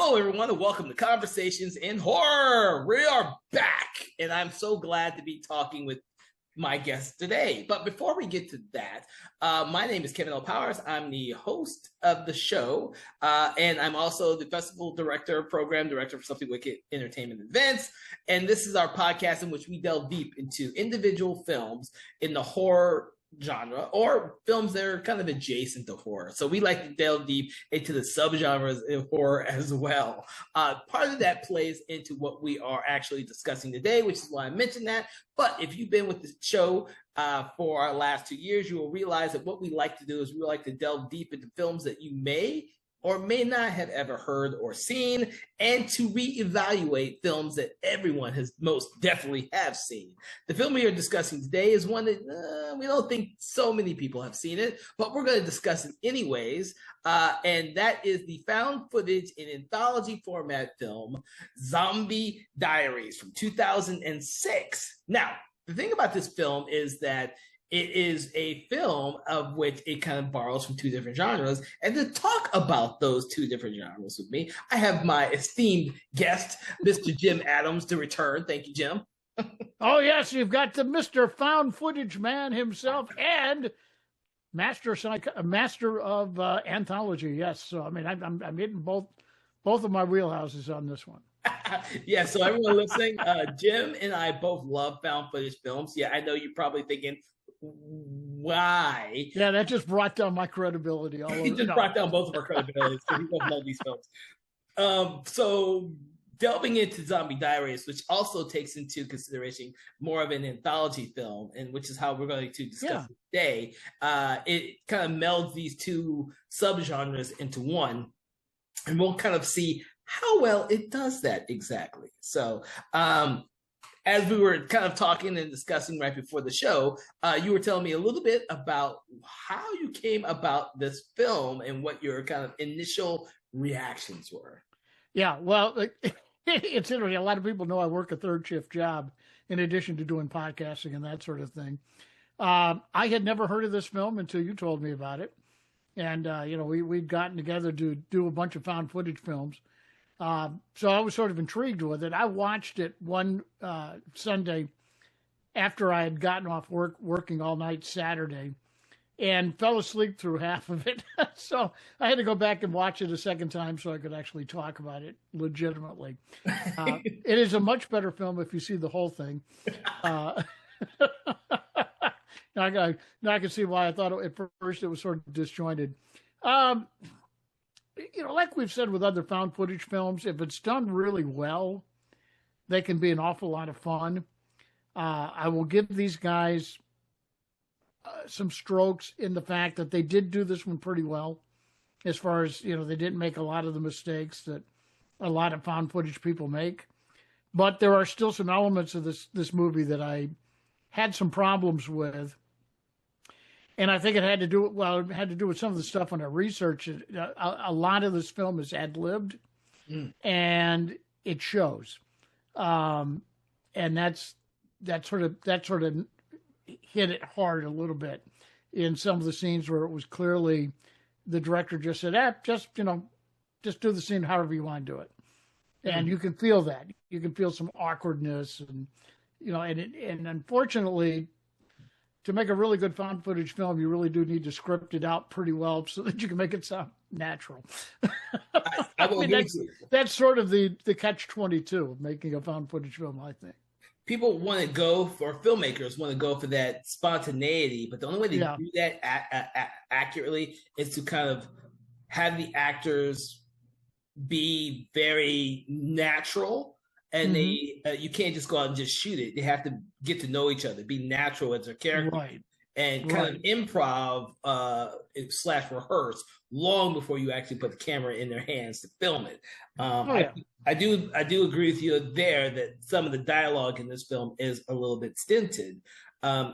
Hello, everyone, and welcome to Conversations in Horror. We are back, and I'm so glad to be talking with my guest today. But before we get to that, my name is Kevin L. Powers. I'm the host of the show, and I'm also the festival director, program director for Something Wicked Entertainment Events. And this is our podcast in which we delve deep into individual films in the horror genre or films that are kind of adjacent to horror. So we like to delve deep into the subgenres of horror as well. Part of that plays into what we are actually discussing today, which is why I mentioned that. But if you've been with the show for our last 2 years, you will realize that what we like to do is we like to delve deep into films that you may or may not have ever heard or seen, and to reevaluate films that everyone has most definitely have seen. The film we are discussing today is one that we don't think so many people have seen it, but we're going to discuss it anyways, and that is the found footage in anthology format film, Zombie Diaries from 2006. Now, the thing about this film is that it is a film of which it kind of borrows from two different genres. And to talk about those two different genres with me, I have my esteemed guest, Mr. Jim Adams, to return. Thank you, Jim. Oh, yes, you've got the Mr. Found Footage man himself and master of anthology. Yes, so I mean, I'm hitting both of my wheelhouses on this one. Yeah, so everyone listening, Jim and I both love found footage films. Yeah, I know you're probably thinking, why? Yeah, that just brought down my credibility. He just brought down both of our credibilities because we both love these films. So delving into Zombie Diaries, which also takes into consideration more of an anthology film, and which is how we're going to discuss it today. It kind of melds these two subgenres into one, and we'll kind of see how well it does that exactly. So, as we were kind of talking and discussing right before the show, you were telling me a little bit about how you came about this film and what your kind of initial reactions were. Yeah, well, it's interesting. A lot of people know I work a third shift job in addition to doing podcasting and that sort of thing. I had never heard of this film until you told me about it. And, we'd gotten together to do a bunch of found footage films. So I was sort of intrigued with it. I watched it one Sunday after I had gotten off working all night Saturday, and fell asleep through half of it. So I had to go back and watch it a second time so I could actually talk about it legitimately. It is a much better film if you see the whole thing. Now I can see why I thought at first it was sort of disjointed. Like we've said with other found footage films, if it's done really well, they can be an awful lot of fun. I will give these guys some strokes in the fact that they did do this one pretty well, as far as, they didn't make a lot of the mistakes that a lot of found footage people make. But there are still some elements of this movie that I had some problems with. And I think it had to do with some of the stuff when I researched it. A lot of this film is ad-libbed, and it shows. And that sort of hit it hard a little bit in some of the scenes where it was clearly the director just said, just do the scene however you want to do it. And you can feel that. You can feel some awkwardness, and and unfortunately, to make a really good found footage film, you really do need to script it out pretty well so that you can make it sound natural. That's sort of the catch-22 of making a found footage film, I think. People want to go for, filmmakers want to go for that spontaneity, but the only way to do that accurately is to kind of have the actors be very natural. And you can't just go out and just shoot it. They have to get to know each other, be natural as their character, and kind of improv / rehearse long before you actually put the camera in their hands to film it. I do agree with you there that some of the dialogue in this film is a little bit stinted.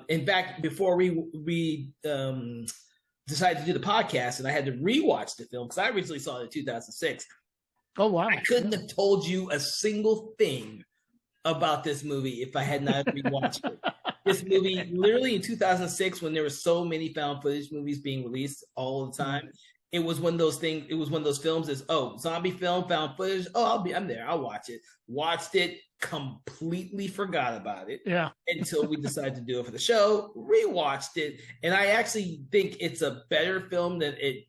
In fact, before we decided to do the podcast, and I had to rewatch the film because I originally saw it in 2006. Oh, wow. I couldn't have told you a single thing about this movie if I had not rewatched it. This movie, literally in 2006, when there were so many found footage movies being released all the time, it was one of those things. It was one of those films. Is zombie film, found footage. I'm there. I'll watch it. Watched it, completely forgot about it. Yeah. Until we decided to do it for the show. Rewatched it, and I actually think it's a better film than it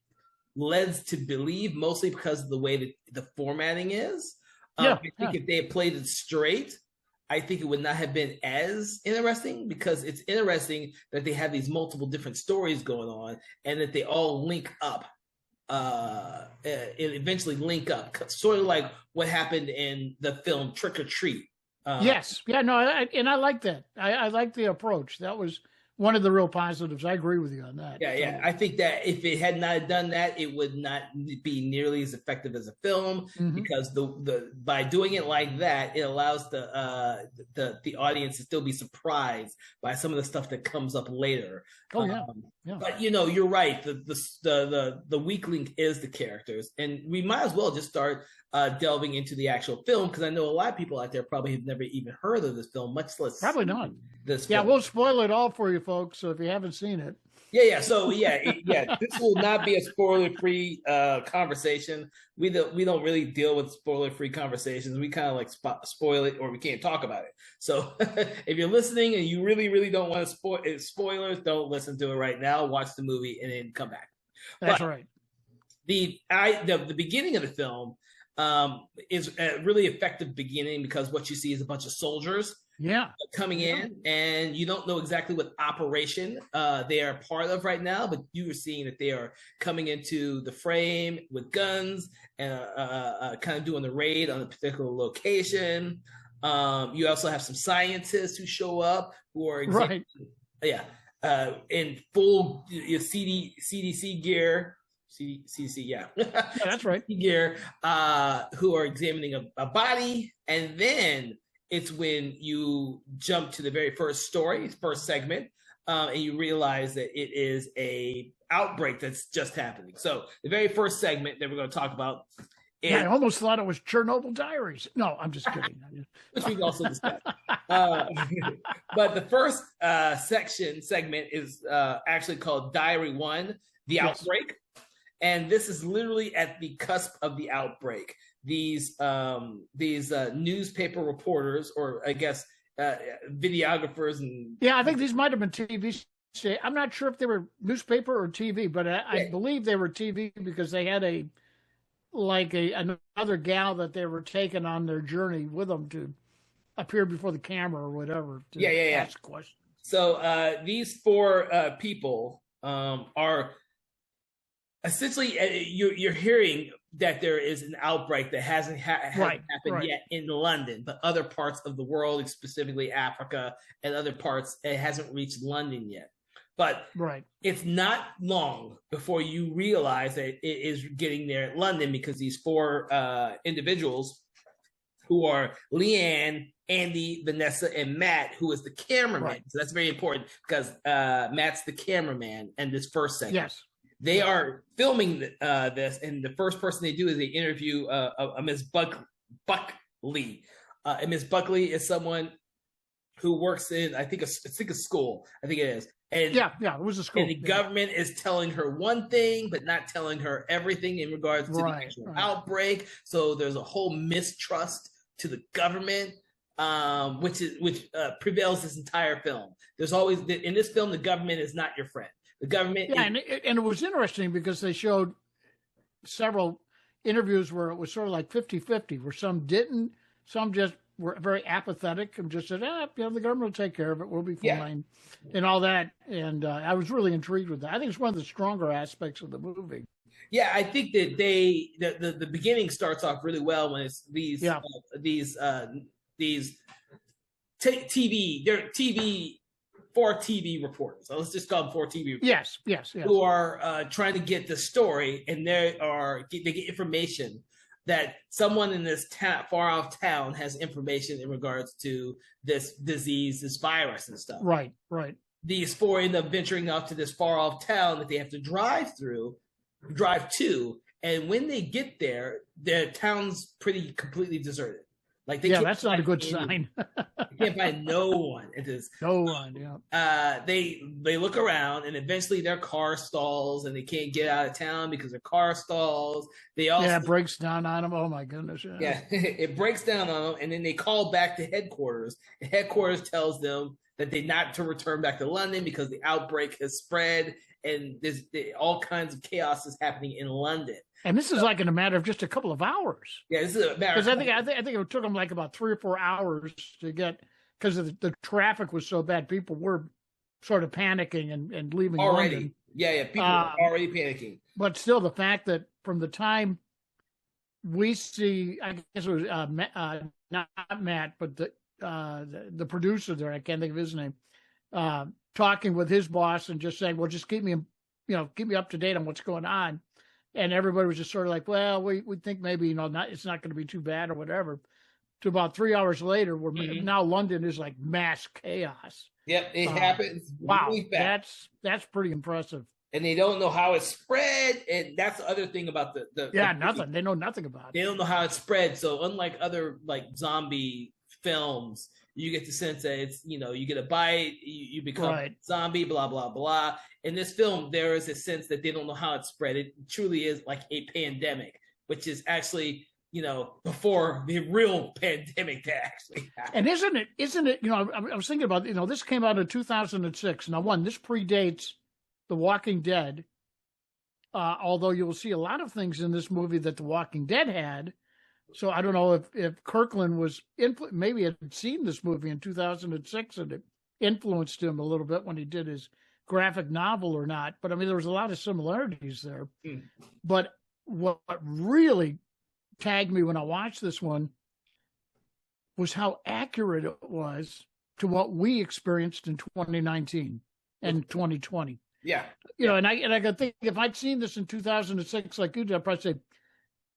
led to believe, mostly because of the way that the formatting is. I think if they had played it straight, I think it would not have been as interesting, because it's interesting that they have these multiple different stories going on and that they all link up. Eventually link up, sort of like what happened in the film Trick or Treat. Yes. Yeah, no, and I like that. I like the approach. That was one of the real positives. I agree with you on that. Yeah, yeah. I think that if it had not done that, it would not be nearly as effective as a film, because the by doing it like that, it allows the audience to still be surprised by some of the stuff that comes up later. Oh yeah. But you're right. The weak link is the characters, and we might as well just start delving into the actual film, because I know a lot of people out there probably have never even heard of this film, much less probably not. This film. Yeah, we'll spoil it all for you folks, so if you haven't seen it. Yeah. So this will not be a spoiler-free conversation. We don't really deal with spoiler-free conversations. We kind of like spoil it, or we can't talk about it. So if you're listening and you really, really don't want to spoilers, don't listen to it right now. Watch the movie and then come back. That's right. The beginning of the film is a really effective beginning, because what you see is a bunch of soldiers coming in, and you don't know exactly what operation they are part of right now, but you are seeing that they are coming into the frame with guns and kind of doing the raid on a particular location. You also have some scientists who show up who are in full CDC gear. CDC, yeah, that's right. Gear, who are examining a body, and then it's when you jump to the very first segment, and you realize that it is a outbreak that's just happening. So the very first segment that we're going to talk about. I almost thought it was Chernobyl Diaries. No, I'm just kidding. Which we also discussed. But the first segment is actually called Diary 1, The Outbreak. And this is literally at the cusp of the outbreak. These newspaper reporters, or I guess videographers, and I think these might have been TV. I'm not sure if they were newspaper or TV, but I believe they were TV, because they had another gal that they were taking on their journey with them to appear before the camera or whatever to ask questions. So these four people are essentially you're hearing that there is an outbreak that hasn't happened yet in London, but other parts of the world, specifically Africa and other parts, it hasn't reached London yet. But it's not long before you realize that it is getting there at London, because these four individuals, who are Leanne, Andy, Vanessa, and Matt, who is the cameraman. So that's very important, because Matt's the cameraman in this first segment. Yes. They are filming this, and the first person they do is they interview a Miss Buckley. And Miss Buckley is someone who works in, I think a school. I think it is. And it was a school. And the government is telling her one thing, but not telling her everything in regards to the actual outbreak. So there's a whole mistrust to the government, which prevails this entire film. There's always, in this film, the government is not your friend. The government. And it was interesting, because they showed several interviews where it was sort of like 50-50, where some didn't, some just were very apathetic and just said, the government will take care of it. We'll be fine, and all that. And I was really intrigued with that. I think it's one of the stronger aspects of the movie. Yeah, I think that the beginning starts off really well when it's these four TV reporters. So let's just call them four TV reporters. Yes. Who are trying to get the story, and they get information that someone in this far off town has information in regards to this disease, this virus and stuff. Right. These four end up venturing off to this far off town that they have to drive to, and when they get there, their town's completely deserted. That's not a good sign. Can't find no one. It is No one. Yeah. they look around and eventually their car stalls and they can't get out of town because their car stalls. They also It breaks down on them. Oh my goodness. yeah, it breaks down on them, and then they call back to headquarters. And headquarters tells them that they not to return back to London because the outbreak has spread, and there's all kinds of chaos is happening in London. And this is like in a matter of just a couple of hours. Yeah, this is a matter. Because I think it took them like about 3 or 4 hours to get, because the traffic was so bad. People were sort of panicking and leaving already. London. Yeah, people are already panicking. But still, the fact that from the time we see, I guess it was not Matt, but the producer there, I can't think of his name, talking with his boss and just saying, "Well, just keep me up to date on what's going on." And everybody was just sort of like, "Well, we think maybe it's not going to be too bad or whatever." To about 3 hours later, now London is like mass chaos. Yep, it happens. Wow, really fast. that's pretty impressive. And they don't know how it spread, and that's the other thing about nothing. They know nothing about it. They don't know how it spread. So unlike other like zombie films, you get the sense that it's you get a bite, you become zombie, blah blah blah. In this film, there is a sense that they don't know how it spread. It truly is like a pandemic, which is actually before the real pandemic that actually happened. And isn't it? I was thinking about this came out in 2006. Now, this predates The Walking Dead, although you will see a lot of things in this movie that The Walking Dead had. So I don't know if Kirkland was maybe had seen this movie in 2006 and it influenced him a little bit when he did his graphic novel or not. But I mean, there was a lot of similarities there. But what really tagged me when I watched this one was how accurate it was to what we experienced in 2019 and 2020. Yeah. And I could think if I'd seen this in 2006, like you did, I'd probably say,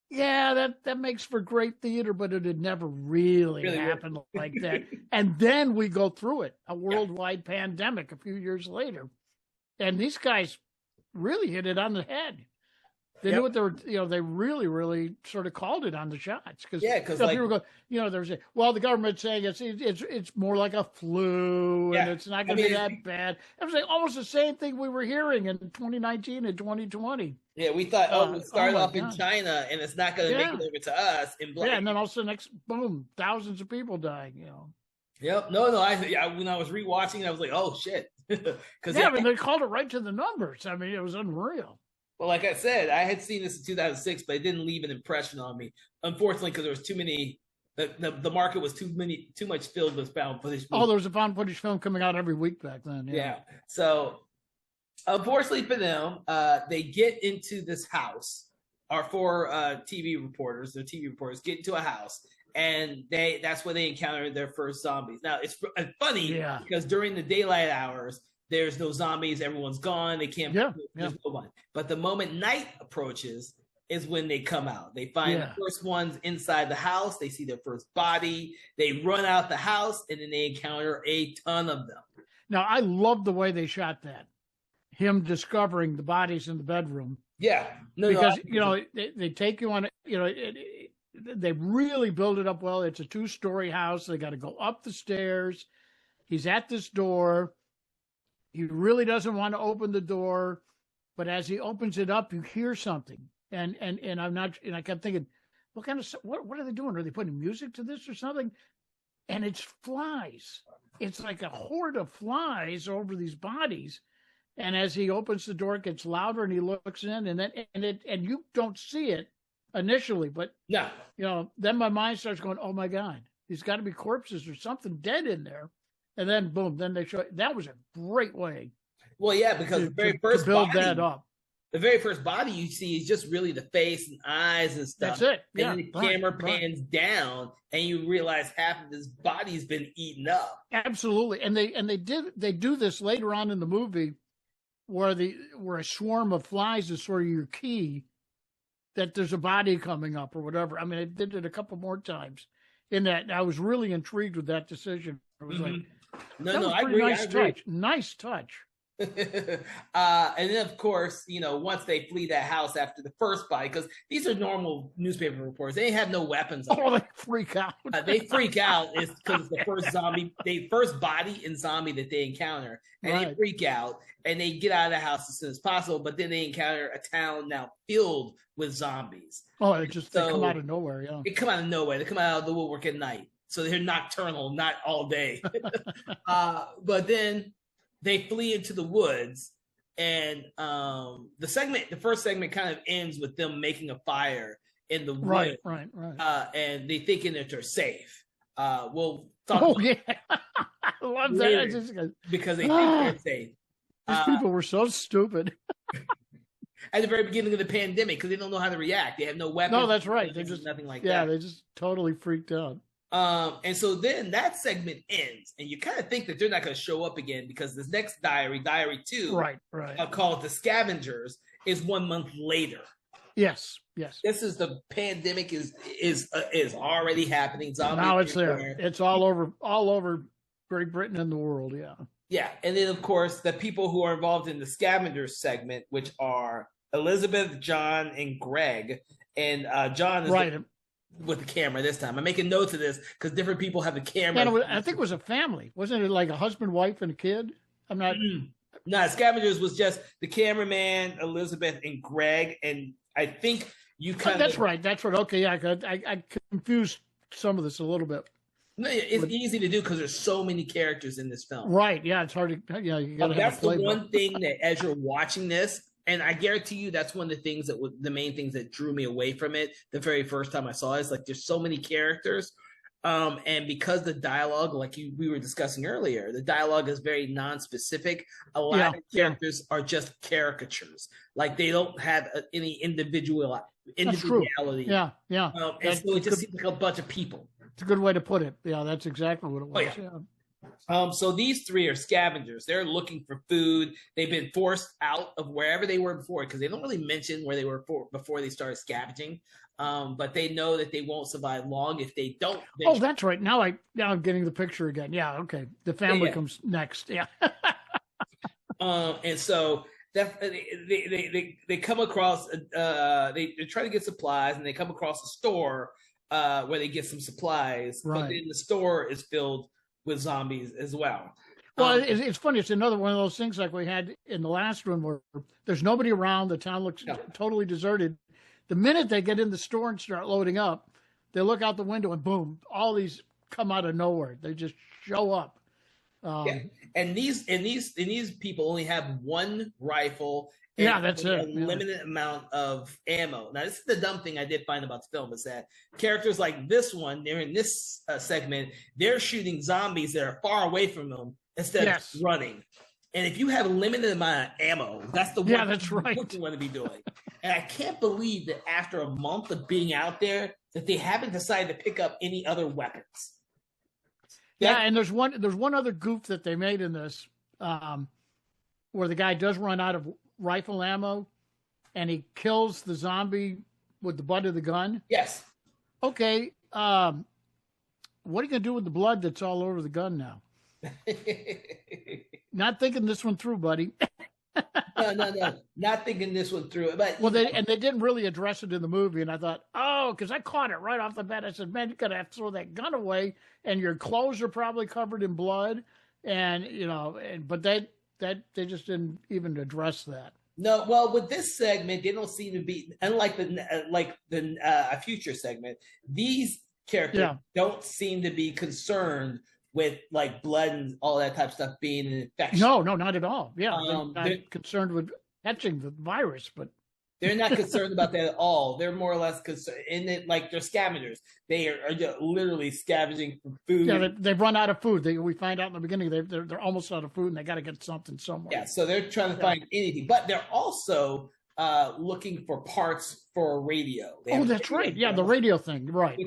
yeah, that makes for great theater, but it had never really happened like that. And then we go through it, a worldwide pandemic a few years later. And these guys really hit it on the head. They knew what they were, they really, really sort of called it on the shots. Because people go, there's the government's saying it's more like a flu and it's not going to be that bad. It was like almost the same thing we were hearing in 2019 and 2020. Yeah, we thought, we'll start off in China and it's not going to make it over to us. Yeah, and then all of a sudden, boom, thousands of people dying, Yep. No. When I was rewatching, I was like, oh, shit. I mean, they called it right to the numbers. I mean, it was unreal. Well, like I said, I had seen this in 2006, but it didn't leave an impression on me. Unfortunately, because there was too many. The market was too much filled with found footage movies. Oh, there was a found footage film coming out every week back then. Yeah. So, unfortunately for them, they get into this house. Our 4 TV reporters get into a house, and that's where they encounter their first zombies. Now it's funny because during the daylight hours, there's no zombies. Everyone's gone. They can't. There's no one. But the moment night approaches is when they come out. They find the first ones inside the house. They see their first body. They run out the house, and then they encounter a ton of them. Now, I love the way they shot that. Him discovering the bodies in the bedroom. Yeah. Because they take you on they really build it up well. It's a 2-story house. They got to go up the stairs. He's at this door. He really doesn't want to open the door, but as he opens it up, you hear something. And I kept thinking, what are they doing? Are they putting music to this or something? And it's flies. It's like a horde of flies over these bodies. And as he opens the door, it gets louder, and he looks in, and you don't see it initially, but then my mind starts going, oh my God, there's got to be corpses or something dead in there. And then boom, then they show that was a great way. Well, yeah, because the very first build that up. The very first body you see is just really the face and eyes and stuff. That's it. And then the camera pans down, and you realize half of this body's been eaten up. Absolutely, and they do this later on in the movie, where a swarm of flies is sort of your key that there's a body coming up or whatever. I mean, I did it a couple more times. In that, I was really intrigued with that decision. It was like, I agree. Nice touch. Nice touch. And then, of course, once they flee that house after the first body, because these are normal newspaper reporters, they have no weapons. Oh, they freak out. They freak out is because it's the first body and zombie that they encounter, and they freak out and they get out of the house as soon as possible. But then they encounter a town now filled with zombies. Oh, they come out of nowhere. Yeah, they come out of nowhere. They come out of the woodwork at night, so they're nocturnal, not all day. But then they flee into the woods, and the first segment kind of ends with them making a fire in the woods, right. And they thinking that they're safe. We'll talk. Oh yeah, I love that because they think they're safe. These people were so stupid at the very beginning of the pandemic because they don't know how to react. They have no weapons. No, that's right. They just nothing like that. Yeah, they just totally freaked out. And so then that segment ends, and you kind of think that they're not going to show up again because this next diary 2, right, called The Scavengers, is 1 month later. Yes. This is the pandemic is already happening. Zombies now it's there. It's all over Great Britain and the world. Yeah. Yeah, and then of course the people who are involved in the Scavengers segment, which are Elizabeth, John, and Greg, and John is right. With the camera this time. I'm making notes of this because different people have the camera. Yeah, I think it was a family. Wasn't it like a husband, wife, and a kid? I'm not. No, Scavengers was just the cameraman, Elizabeth, and Greg. And I think you kind of. That's right. Okay, yeah, I confused some of this a little bit. No, it's easy to do because there's so many characters in this film. Right. Yeah, it's hard to. Yeah, you gotta that's the one thing that as you're watching this. And I guarantee you that's one of the things the main things that drew me away from it the very first time I saw it. Is like there's so many characters. And because the dialogue, like we were discussing earlier, the dialogue is very non-specific. A lot of characters are just caricatures. Like they don't have any individuality. Yeah. And so it just seems like a bunch of people. It's a good way to put it. Yeah, that's exactly what it was. Oh, yeah. So these 3 are scavengers. They're looking for food. They've been forced out of wherever they were before because they don't really mention where they were before they started scavenging. But they know that they won't survive long if they don't. Oh, that's right. Now I'm getting the picture again. Yeah. Okay. The family comes next. Yeah. And so they come across. They try to get supplies, and they come across a store where they get some supplies. Right. But then the store is filled with zombies as well. Well, it's funny. It's another one of those things like we had in the last one where there's nobody around. The town looks totally deserted. The minute they get in the store and start loading up, they look out the window and boom, all these come out of nowhere. They just show up. And these people only have one rifle. And that's it. A limited amount of ammo. Now, this is the dumb thing I did find about the film is that characters like this one, they're in this segment, they're shooting zombies that are far away from them instead of running. And if you have a limited amount of ammo, that's the one that's right. you want to be doing. And I can't believe that after a month of being out there, that they haven't decided to pick up any other weapons. And there's one other goof that they made in this, where the guy does run out of rifle ammo, and he kills the zombie with the butt of the gun. Yes. Okay. What are you gonna do with the blood that's all over the gun now? Not thinking this one through, buddy. No. Not thinking this one through. But they didn't really address it in the movie, and I thought, because I caught it right off the bat. I said, man, you gotta have to throw that gun away, and your clothes are probably covered in blood, and but they just didn't even address that. No, well, with this segment, they don't seem to be unlike the future segment. These characters don't seem to be concerned with like blood and all that type of stuff being an infection. No, not at all. Yeah, they're not concerned with catching the virus, but they're not concerned about that at all. They're more or less concerned in it, like they're scavengers. They are literally scavenging for food. Yeah, they've run out of food. We find out in the beginning they're almost out of food, and they got to get something somewhere. Yeah, so they're trying to find anything, but they're also looking for parts for a radio. That's right. Yeah, the radio thing. Right.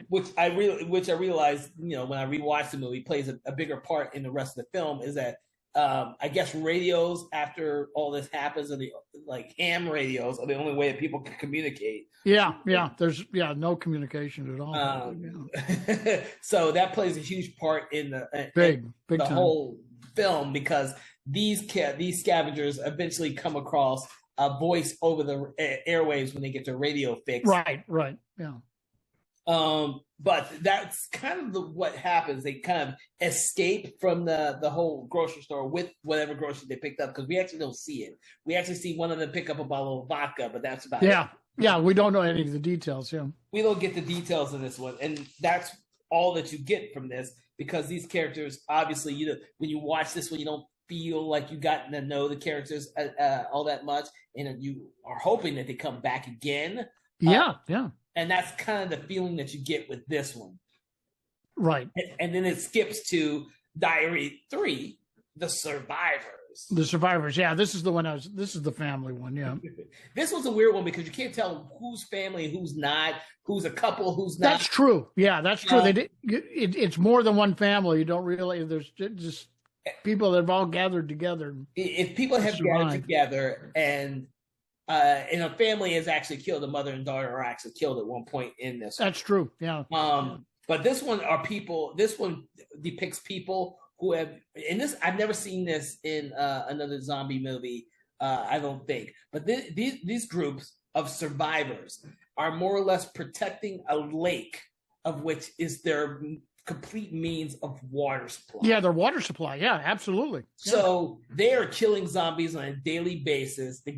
Which I realized, when I rewatched the movie, plays a bigger part in the rest of the film. Is that I guess radios after all this happens, and like ham radios are the only way that people can communicate. Yeah. There's no communication at all. So that plays a huge part in the big the time. whole film because these scavengers eventually come across a voice over the airwaves when they get their radio fixed. Right, yeah. But that's kind of what happens. They kind of escape from the whole grocery store with whatever grocery they picked up because we actually don't see it. We actually see one of them pick up a bottle of vodka, but that's about it. Yeah, we don't know any of the details. Yeah, we don't get the details in this one, and that's all that you get from this because these characters, obviously, when you watch this one, you don't feel like you gotten to know the characters all that much, and you are hoping that they come back again. Yeah. And that's kind of the feeling that you get with this one. Right. And then it skips to Diary 3, The Survivors. The Survivors, yeah. This is the one this is the family one, yeah. This was a weird one because you can't tell who's family, who's not, who's a couple, who's not. That's true. Yeah, that's true. It's more than one family. You don't realize there's just people that have all gathered together. If people have gathered together and a family is actually killed, the mother and daughter are actually killed at one point in this. That's true. Yeah. But this one this one depicts people who have, and this, I've never seen this in another zombie movie, I don't think. But these groups of survivors are more or less protecting a lake, of which is their complete means of water supply. Yeah, their water supply. Yeah, absolutely. So they are killing zombies on a daily basis to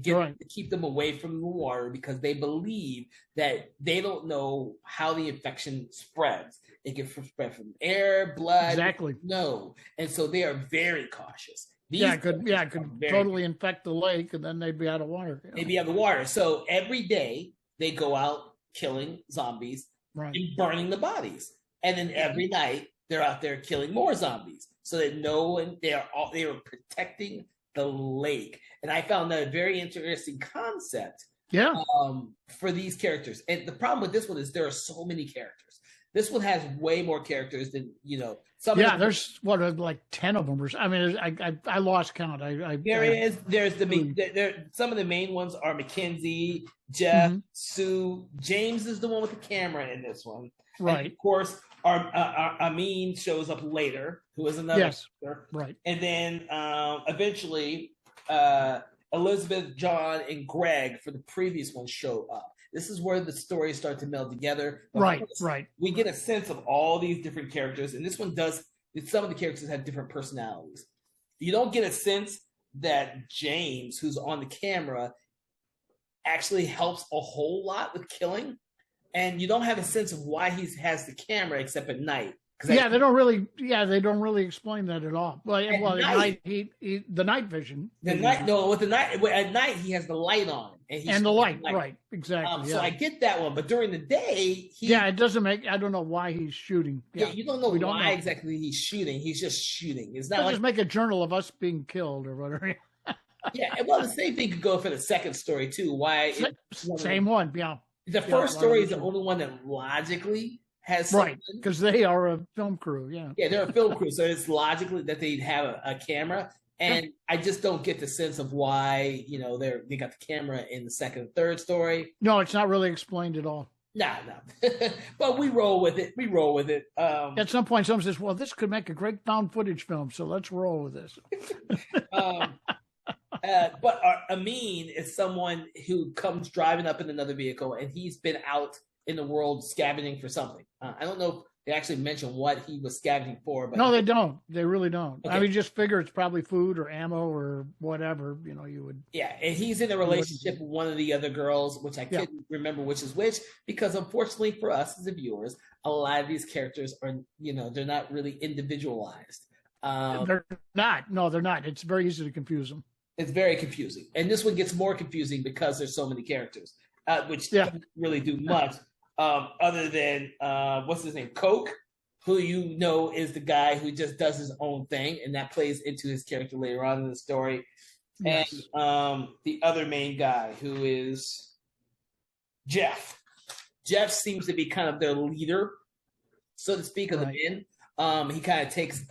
keep them away from the water because they believe that they don't know how the infection spreads. It can spread from air, blood. Exactly. No. And so they are very cautious. It could totally infect the lake and then they'd be out of water. Yeah. They'd be out of water. So every day they go out killing zombies and burning the bodies. And then every night they're out there killing more zombies, so that they are protecting the lake. And I found that a very interesting concept. Yeah. For these characters, and the problem with this one is there are so many characters. This one has way more characters than some. Yeah, there's like 10 of them. I mean, I lost count. There's some of the main ones are Mackenzie, Jeff, Sue. James is the one with the camera in this one. Right. And of course, our Amin shows up later, who is another character. Right. And then eventually Elizabeth, John, and Greg for the previous one show up. This is where the stories start to meld together. But right. We get a sense of all these different characters, and this one does. Some of the characters have different personalities. You don't get a sense that James, who's on the camera, actually helps a whole lot with killing. And you don't have a sense of why he has the camera except at night. They don't really explain that at all. Well, at night, the night vision. At night he has the light on. And the light, right, exactly. So I get that one, but during the day, it doesn't make. I don't know why he's shooting. Yeah, you don't know why exactly he's shooting. He's just shooting. It's not just make a journal of us being killed or whatever. Yeah, well, the same thing could go for the second story too. Why? Same one, yeah. The first story is the only one that logically has right, because they are a film crew. Yeah, they're a film crew, so it's logically that they'd have a camera. And I just don't get the sense of why they got the camera in the second and third story. No, it's not really explained at all. No. But we roll with it. At some point, someone says, "Well, this could make a great found footage film, so let's roll with this." But Amin is someone who comes driving up in another vehicle, and he's been out in the world scavenging for something. I don't know if they actually mention what he was scavenging for. But no, they don't. They really don't. Okay. I mean, just figure it's probably food or ammo or whatever. You would. Yeah, and he's in a relationship with one of the other girls, which I couldn't remember which is which, because unfortunately for us as the viewers, a lot of these characters are, they're not really individualized. They're not. No, they're not. It's very easy to confuse them. It's very confusing. And this one gets more confusing because there's so many characters, which don't really do much other than, what's his name? Coke, who is the guy who just does his own thing, and that plays into his character later on in the story. Yes. And the other main guy, who is Jeff. Jeff seems to be kind of their leader, so to speak, of the men. He kind of takes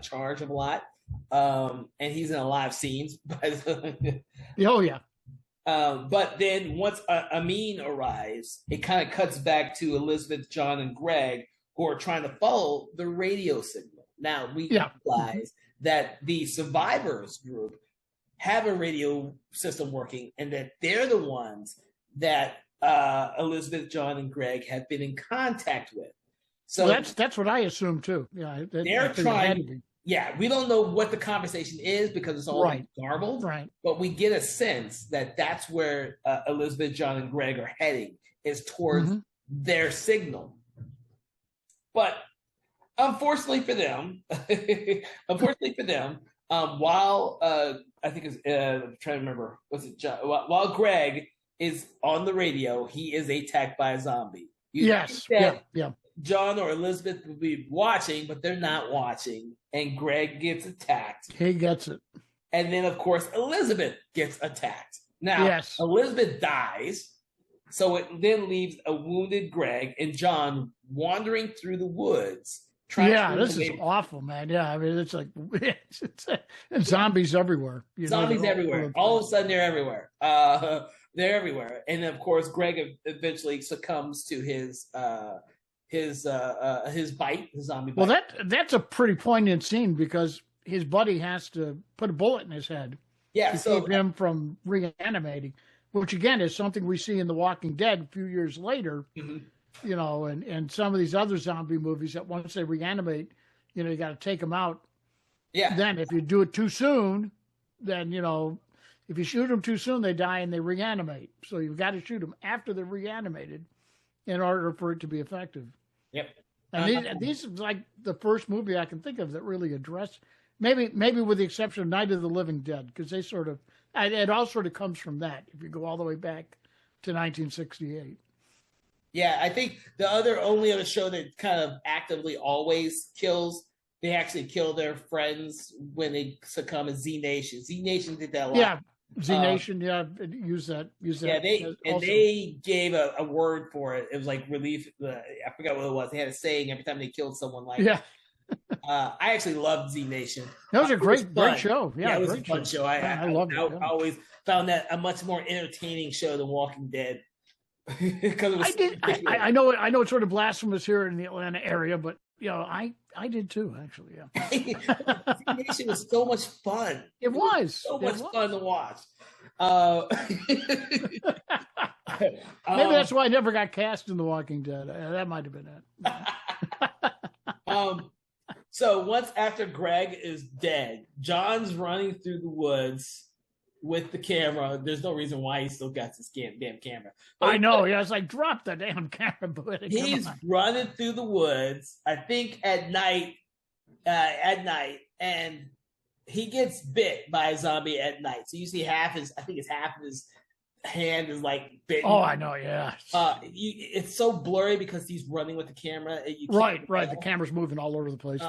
charge of a lot. And he's in a lot of scenes. Oh yeah. But then once Amin arrives, it kind of cuts back to Elizabeth, John, and Greg, who are trying to follow the radio signal. Now we Yeah. realize that the survivors group have a radio system working, and that they're the ones that Elizabeth, John, and Greg have been in contact with. So well, that's what I assume too. Yeah, they're trying. Yeah, we don't know what the conversation is because it's all right. garbled. Right. But we get a sense that that's where Elizabeth, John, and Greg are heading, is towards their signal. But unfortunately for them, while I think it's I'm trying to remember, was it John? While Greg is on the radio, he is attacked by a zombie. Yes. Yeah. John or Elizabeth will be watching, but they're not watching, and Greg gets attacked. He gets it. And then, of course, Elizabeth gets attacked. Now, Elizabeth dies, so it then leaves a wounded Greg and John wandering through the woods. This is awful, man. Yeah, I mean, it's like and zombies everywhere. Zombies everywhere. All of a sudden, they're everywhere. They're everywhere, and of course, Greg eventually succumbs to his bite, his zombie bite. Well, that's a pretty poignant scene because his buddy has to put a bullet in his head to keep him from reanimating, which again is something we see in The Walking Dead a few years later. And some of these other zombie movies that once they reanimate, you got to take them out. Yeah. Then if you do it too soon, then if you shoot them too soon, they die and they reanimate. So you've got to shoot them after they're reanimated in order for it to be effective. Yep. And these is like the first movie I can think of that really addressed, maybe with the exception of Night of the Living Dead, because they it all sort of comes from that, if you go all the way back to 1968. Yeah, I think the only other show that kind of actively always kills, they actually kill their friends when they succumb, is Z Nation. Z Nation did that a lot. Yeah. Z Nation, use that. Yeah, they gave a word for it. It was like relief. I forgot what it was. They had a saying every time they killed someone. Like, I actually loved Z Nation. That was a great show. Yeah, it was a fun show. I loved it. I always found that a much more entertaining show than Walking Dead. I know it's sort of blasphemous here in the Atlanta area, but I did too, actually. Yeah. Z Nation was so much fun. It was so much fun to watch. Maybe that's why I never got cast in The Walking Dead. That might have been it. So once after Greg is dead, John's running through the woods with the camera. There's no reason why he still got this damn camera. But I know. Yeah, it's like, drop the damn camera. He's running through the woods, I think at night, and he gets bit by a zombie at night. So you see half his hand is like bitten. Oh, I know, yeah. It's so blurry because he's running with the camera. Right. The camera's moving all over the place.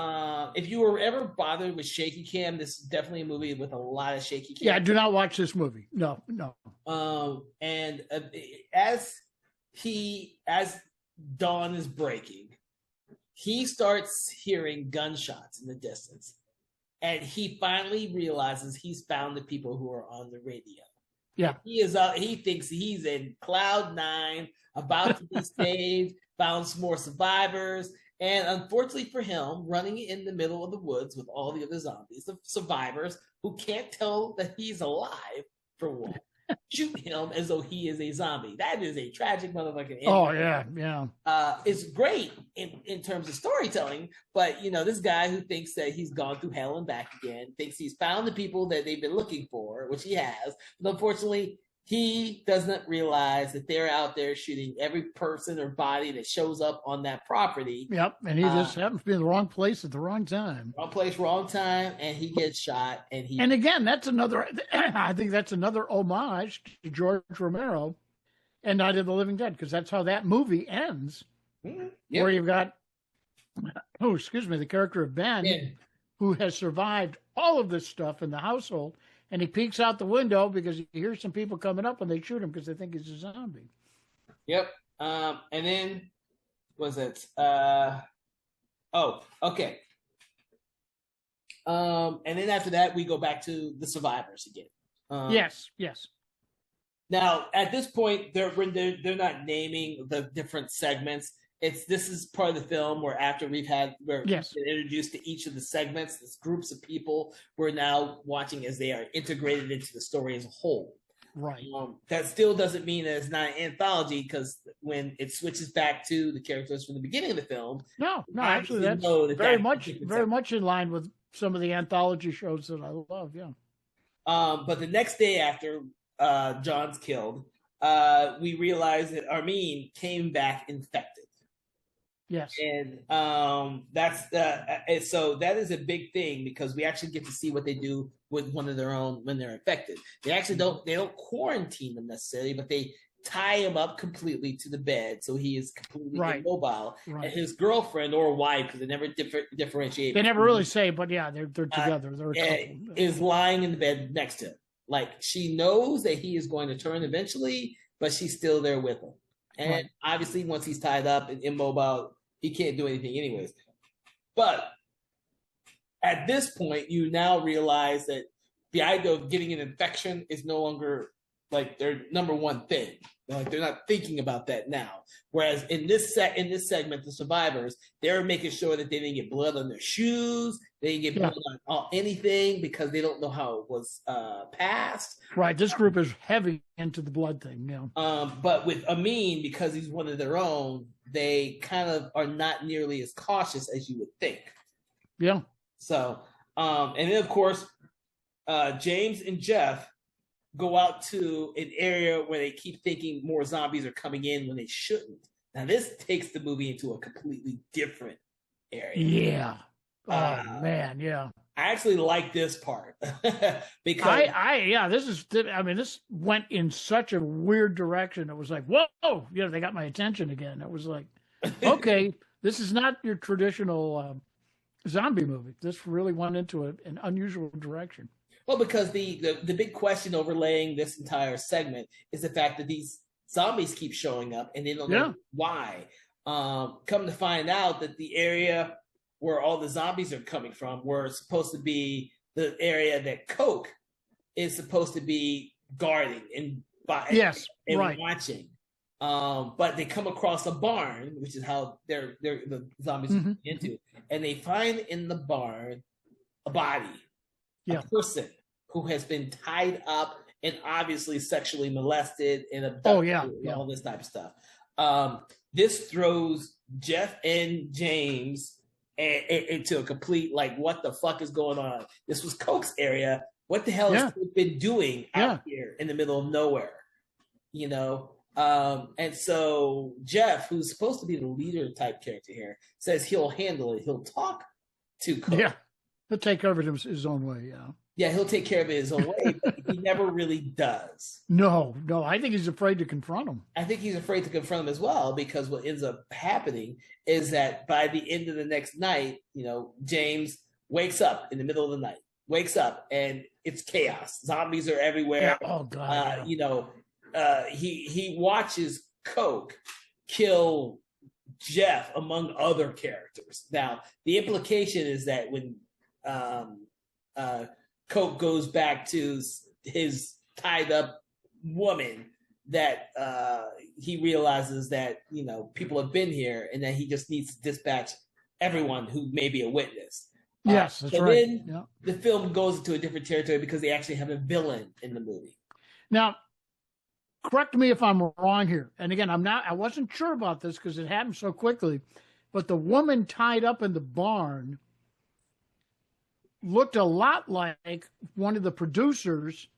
If you were ever bothered with shaky cam, this is definitely a movie with a lot of shaky cam. Yeah, do not watch this movie. No. And as dawn is breaking, he starts hearing gunshots in the distance. And he finally realizes he's found the people who are on the radio. Yeah, he thinks he's in cloud 9, about to be saved, found some more survivors, and unfortunately for him, running in the middle of the woods with all the other zombies, the survivors who can't tell that he's alive, for one, shoot him as though he is a zombie. That is a tragic motherfucking ending. Oh yeah. It's great in terms of storytelling, but this guy who thinks that he's gone through hell and back again, thinks he's found the people that they've been looking for, which he has, but unfortunately he doesn't realize that they're out there shooting every person or body that shows up on that property. Yep, and he just happens to be in the wrong place at the wrong time. Wrong place, wrong time, and he gets shot. And again, that's another. I think that's another homage to George Romero and Night of the Living Dead, because that's how that movie ends, where you've got, the character of Ben, who has survived all of this stuff in the household. And he peeks out the window because he hears some people coming up and they shoot him because they think he's a zombie. Yep. And then, was it? Okay. And then after that, we go back to the survivors again. Yes. Now, at this point, they're not naming the different segments. this is part of the film where after we've Yes. been introduced to each of the segments, this groups of people, we're now watching as they are integrated into the story as a whole. Right. That still doesn't mean that it's not an anthology, because when it switches back to the characters from the beginning of the film, no, actually, that's very much in line with some of the anthology shows that I love. Yeah. But the next day after John's killed, we realize that Armin came back infected. Yes. And so that is a big thing, because we actually get to see what they do with one of their own when they're infected. They actually don't quarantine them necessarily, but they tie him up completely to the bed so he is completely immobile. Right. And his girlfriend or wife, because they never differentiate. They never really say, but yeah, they're together. They're a couple. Is lying in the bed next to him. Like, she knows that he is going to turn eventually, but she's still there with him. And obviously, once he's tied up and immobile, he can't do anything anyways. But at this point, you now realize that the idea of getting an infection is no longer like their number one thing. Like, they're not thinking about that now. Whereas in this segment, the survivors, they're making sure that they didn't get blood on their shoes, they didn't get blood on anything, because they don't know how it was passed. Right. This group is heavy into the blood thing. Yeah. But with Amin, because he's one of their own, they kind of are not nearly as cautious as you would think. Yeah. So, and then of course, James and Jeff go out to an area where they keep thinking more zombies are coming in when they shouldn't. Now, this takes the movie into a completely different area. Yeah. Oh man, yeah. I actually like this part because this went in such a weird direction. It was like, whoa, they got my attention again. It was like, okay, this is not your traditional zombie movie. This really went into an unusual direction. Well, because the big question overlaying this entire segment is the fact that these zombies keep showing up and they don't know why. Come to find out that the area where all the zombies are coming from were supposed to be the area that Coke is supposed to be guarding and watching. But they come across a barn, which is how the zombies are into, and they find in the barn a body. A person who has been tied up and obviously sexually molested and abducted and all this type of stuff. This throws Jeff and James into a complete, like, what the fuck is going on? This was Coke's area. What the hell has Coke been doing out here in the middle of nowhere? And so Jeff, who's supposed to be the leader type character here, says he'll handle it. He'll talk to Coke. Yeah. He'll take care of it his own way, Yeah, he'll take care of it his own way, but he never really does. No, I think he's afraid to confront him. I think he's afraid to confront him as well, because what ends up happening is that by the end of the next night, James wakes up in the middle of the night, and it's chaos. Zombies are everywhere. Yeah. Oh, God. He watches Coke kill Jeff, among other characters. Now, the implication is that when Coke goes back to his tied up woman, that he realizes that people have been here and that he just needs to dispatch everyone who may be a witness. Yes, that's right. Then the film goes into a different territory because they actually have a villain in the movie. Now, correct me if I'm wrong here. And again, I wasn't sure about this because it happened so quickly, but the woman tied up in the barn looked a lot like one of the producers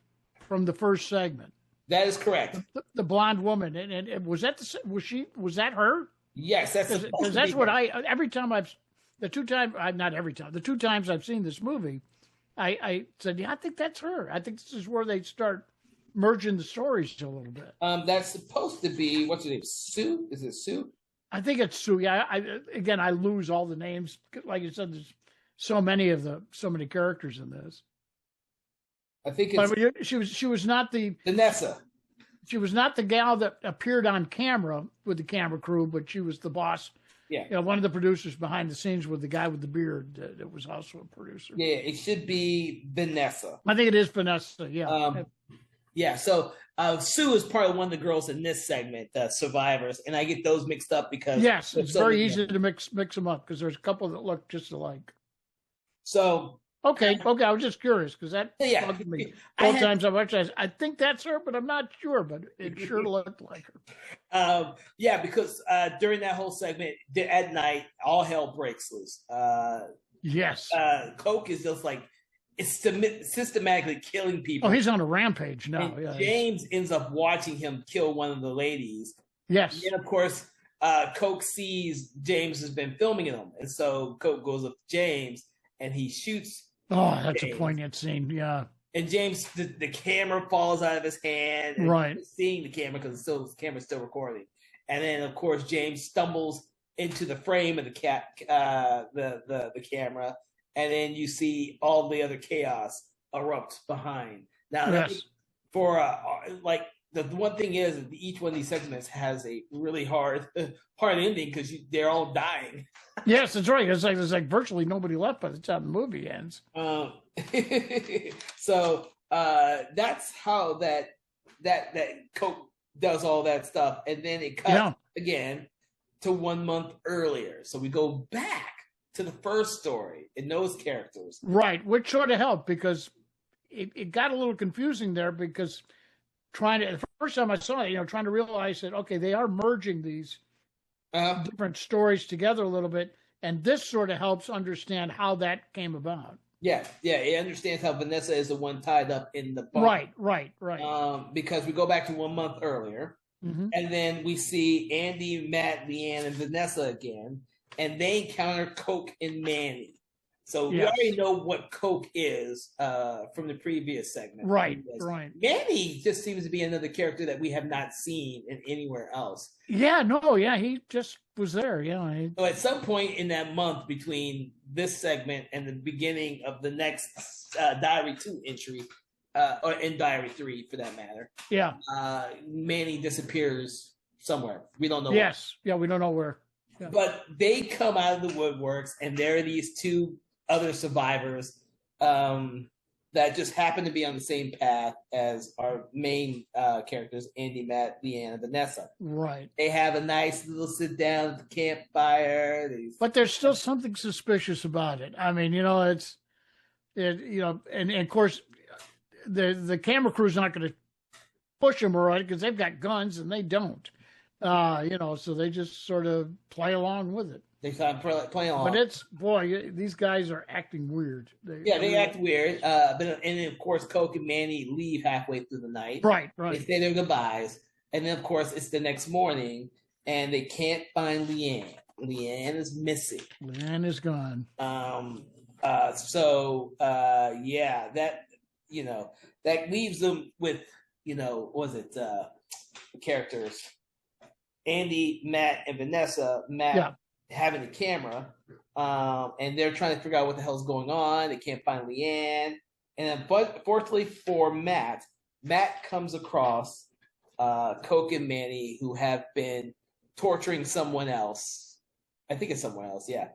from the first segment. That is correct. The blonde woman, and was that her? Yes, because that's what the two times I've seen this movie, I said, I think that's her. I think this is where they start merging the stories a little bit. That's supposed to be, what's her name? Sue? Is it Sue? I think it's Sue. Yeah. I lose all the names. Like you said, there's so many characters in this. I think it's... she was not the... Vanessa. She was not the gal that appeared on camera with the camera crew, but she was the boss. Yeah. One of the producers behind the scenes with the guy with the beard that was also a producer. Yeah, it should be Vanessa. I think it is Vanessa, yeah. Yeah, so Sue is part of one of the girls in this segment, Survivors, and I get those mixed up because Yes, there's it's so very many of easy them. to mix them up because there's a couple that look just alike. So Okay, I was just curious because that yeah, bugged me I both had times I watched. I think that's her, but I'm not sure. But it sure looked like her. yeah, because during that whole segment at night, all hell breaks loose. Yes. Coke is just like it's systematically killing Oh, people, he's on a rampage now. and Yeah. James ends up watching him kill one of the ladies. And Yes. then, of course, Coke sees James has been filming him, and so Coke goes up to James and he shoots Oh, that's a James. poignant scene. Yeah. And James, the camera falls out of his hand, and Right. seeing the camera because the camera's still recording. And then, of course, James stumbles into the frame of the the camera, and then you see all the other chaos erupt behind. Now, Yes. for like the one thing is that each one of these segments has a really hard ending because they're all dying. Yes, that's right. It's like virtually nobody left by the time the movie ends. So that's how that Coke does all that stuff, and then it cuts again to 1 month earlier. So we go back to the first story in those characters, right? Which sort of helped because it got a little confusing there because the first time I saw it, trying to realize that okay, they are merging these different stories together a little bit, and this sort of helps understand how that came about. Yeah, it understands how Vanessa is the one tied up in the bunker. Right. Because we go back to 1 month earlier, mm-hmm. and then we see Andy, Matt, Leanne, and Vanessa again, and they encounter Coke and Manny. So we already know what Coke is from the previous segment. Right. Manny just seems to be another character that we have not seen in anywhere else. He just was there. Yeah. So at some point in that month between this segment and the beginning of the next Diary 2 entry, or in Diary 3 for that matter, Manny disappears somewhere. We don't know. Yes. Where. We don't know where. Yeah. But they come out of the woodworks, and there are these two other survivors that just happen to be on the same path as our main characters, Andy, Matt, Leanne, and Vanessa. Right. They have a nice little sit down at the campfire. But there's still something suspicious about it. I mean, and of course, the camera crew's not going to push them right because they've got guns and they don't. So they just sort of play along with it. They kind of play along. But these guys are acting weird. They act weird. And then, of course, Coke and Manny leave halfway through the night. Right. They say their goodbyes. And then, of course, it's the next morning, and they can't find Leanne. Leanne is missing. Leanne is gone. That leaves them with, characters Andy, Matt, and Vanessa. Matt having the camera, and they're trying to figure out what the hell's going on. They can't find Leanne, and then, fortunately for Matt comes across Coke and Manny, who have been torturing someone else. I think it's someone else. Yeah.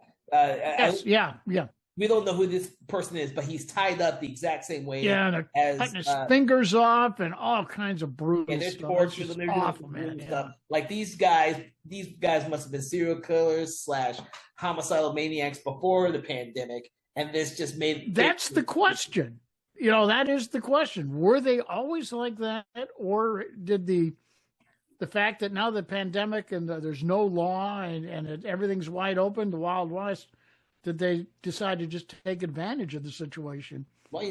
We don't know who this person is, but he's tied up the exact same way. Yeah, and cutting his fingers off and all kinds of brutal stuff. Torture, they're awful, man. Stuff. Like these guys must have been serial killers / homicidal maniacs before the pandemic, and this just made. That's the question. That is the question. Were they always like that, or did the fact that now the pandemic and there's no law and everything's wide open, the Wild West? Did they decide to just take advantage of the situation? Well,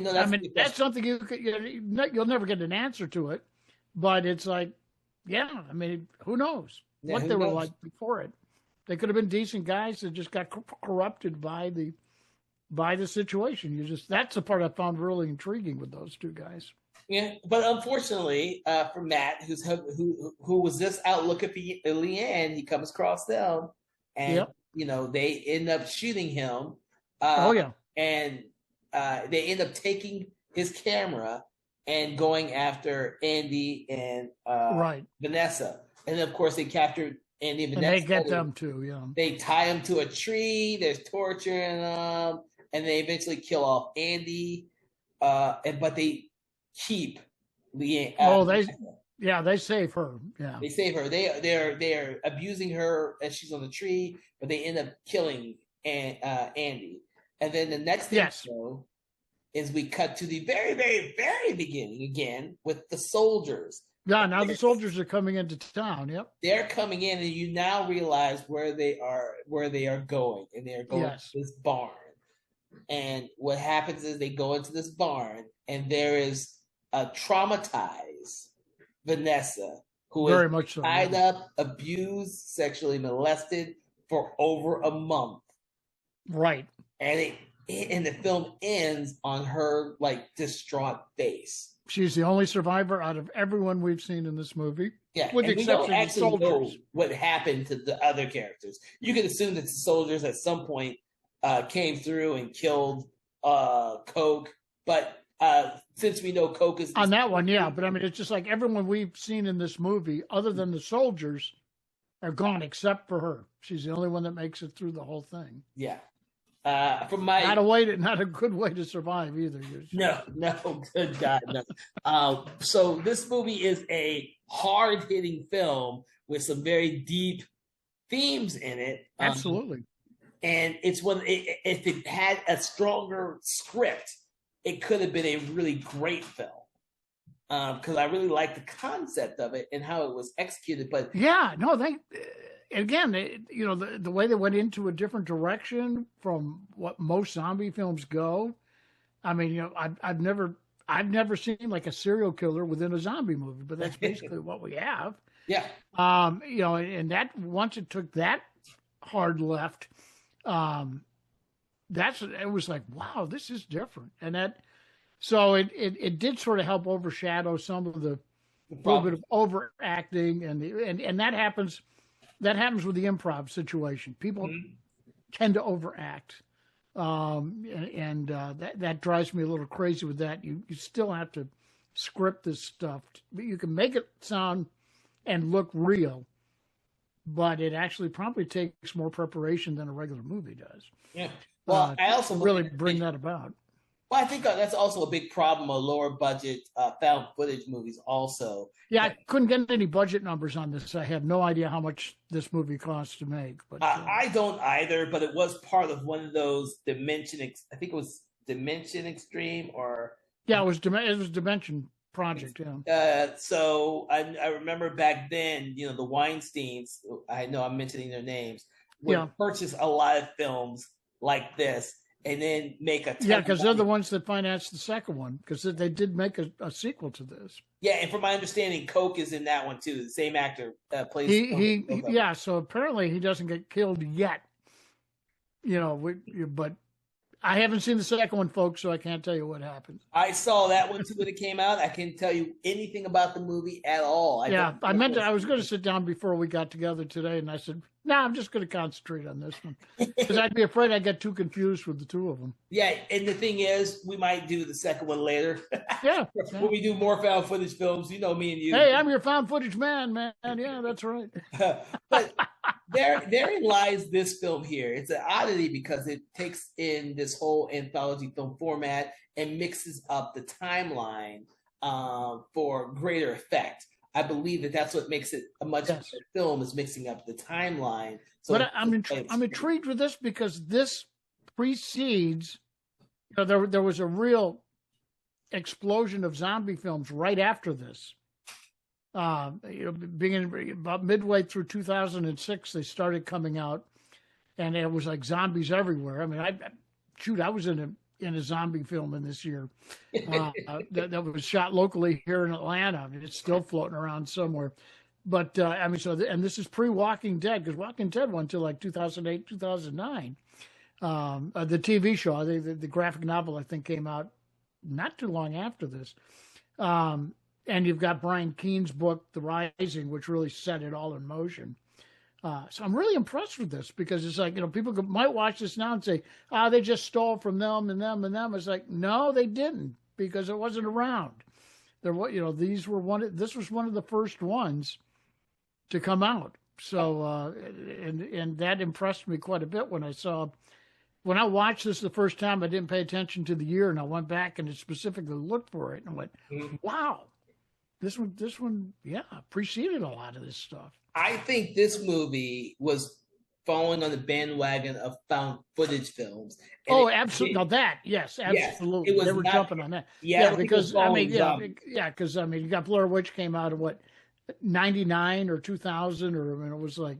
that's something you'll never get an answer to it. But it's like, who knows what they were like before it? They could have been decent guys that just got corrupted by the situation. That's the part I found really intriguing with those two guys. Yeah, but unfortunately for Matt, who was just out looking for Leanne, he comes across them, and they end up shooting him. And they end up taking his camera and going after Andy and Vanessa. And then, of course, they captured Andy and Vanessa. And they get them too, They tie him to a tree. There's torturing them. And they eventually kill off Andy. But they keep Leanne, Oh, they save her. Yeah. they save her. They're abusing her as she's on the tree, but they end up killing Andy. And then the next thing Yes. you know is we cut to the very, very, very beginning again with the soldiers. Yeah. Now the soldiers are coming into town. Yep. They're coming in, and you now realize where they are going, and they are going to this barn. And what happens is they go into this barn, and there is a traumatized Vanessa who Very is much so, tied up, abused, sexually molested for over a month. Right. And the film ends on her like distraught face. She's the only survivor out of everyone we've seen in this movie. Yeah, with the and we don't exception of the actually know soldiers. what happened to the other characters. You can assume that the soldiers at some point came through and killed Coke, but since we know Coke is on that one, yeah. But I mean, it's just like everyone we've seen in this movie, other than the soldiers, are gone except for her. She's the only one that makes it through the whole thing. Yeah. Not a good way to survive either. No, good God, no. So this movie is a hard-hitting film with some very deep themes in it. Absolutely. And it's if it had a stronger script, it could have been a really great film. Because I really like the concept of it and how it was executed. But yeah, no, the way they went into a different direction from what most zombie films go. I mean, I've never seen like a serial killer within a zombie movie, but that's basically what we have. Yeah. And that once it took that hard left, it was like, wow, this is different. And so it did sort of help overshadow some of the little bit of overacting and that happens with the improv situation. People tend to overact. That drives me a little crazy with that. You still have to script this stuff. You can make it sound and look real, but it actually probably takes more preparation than a regular movie does. Yeah. Well, I also really bring that about. Well, I think that's also a big problem of lower budget found footage movies also. Yeah, I couldn't get any budget numbers on this. I have no idea how much this movie cost to make. But I don't either, but it was part of one of those I think it was Dimension Extreme or... Yeah, it was Dimension Project, yeah. So I remember back then, the Weinsteins, I know I'm mentioning their names, would purchase a lot of films like this and then make a... Yeah, because they're the ones that financed the second one, because they did make a sequel to this. Yeah, and from my understanding, Coke is in that one too. The same actor plays... Yeah, so apparently he doesn't get killed yet. But I haven't seen the second one, folks, so I can't tell you what happened. I saw that one too when it came out. I can't tell you anything about the movie at all. I was going to sit down before we got together today, and I said, no, I'm just going to concentrate on this one. Because I'd be afraid I'd get too confused with the two of them. Yeah, and the thing is, we might do the second one later. Yeah. When we do more found footage films, me and you. Hey, I'm your found footage man. Yeah, that's right. But therein lies this film here. It's an oddity because it takes in this whole anthology film format and mixes up the timeline for greater effect. I believe that's what makes it a much better film, is mixing up the timeline. So but I'm intrigued with this because this precedes, there was a real explosion of zombie films right after this. Beginning about midway through 2006, they started coming out, and it was like zombies everywhere. I mean, I was in a zombie film in this year that was shot locally here in Atlanta. I mean, it's still floating around somewhere. But and this is pre-Walking Dead, because Walking Dead went to like 2008, 2009. The TV show, the graphic novel, I think, came out not too long after this. And you've got Brian Keene's book, The Rising, which really set it all in motion. So I'm really impressed with this, because it's like, people might watch this now and say, they just stole from them and them and them. It's like, no, they didn't, because it wasn't around. This was one of the first ones to come out. So, and that impressed me quite a bit when I watched this the first time. I didn't pay attention to the year, and I went back and specifically looked for it and went, wow. This one, yeah, preceded a lot of this stuff. I think this movie was following on the bandwagon of found footage films. Oh, absolutely. No, that, yes, absolutely. Yes, they were jumping on that. Yeah, because I mean, because I mean, you got Blair Witch came out in what, 99 or 2000, or I mean, it was like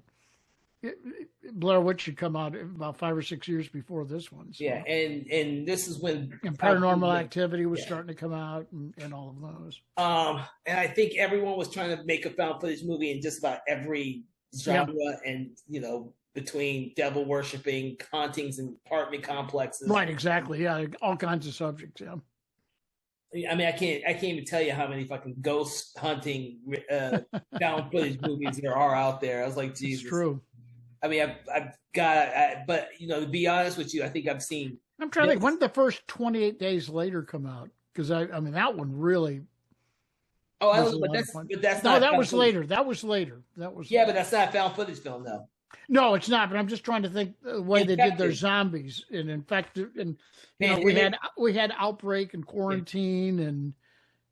Blair Witch had come out about 5 or 6 years before this one. So. Yeah, and this is when Paranormal Activity was starting to come out, and all of those. And I think everyone was trying to make a found footage movie in just about every genre, and between devil worshipping, hauntings, and apartment complexes. Right, exactly. Yeah, all kinds of subjects. Yeah. I mean, I can't even tell you how many fucking ghost hunting found footage movies there are out there. I was like, Jesus. It's true. I mean, I've got, but to be honest with you, I think I've seen. I'm trying to think, when did the first 28 Days Later come out? Because I mean, that one really. Oh, I don't know, but that's not. No, that was later. That was later. That was. Yeah, but that's not a found footage film, though. No, it's not. But I'm just trying to think the way they did their zombies and Infected, and we had Outbreak and Quarantine and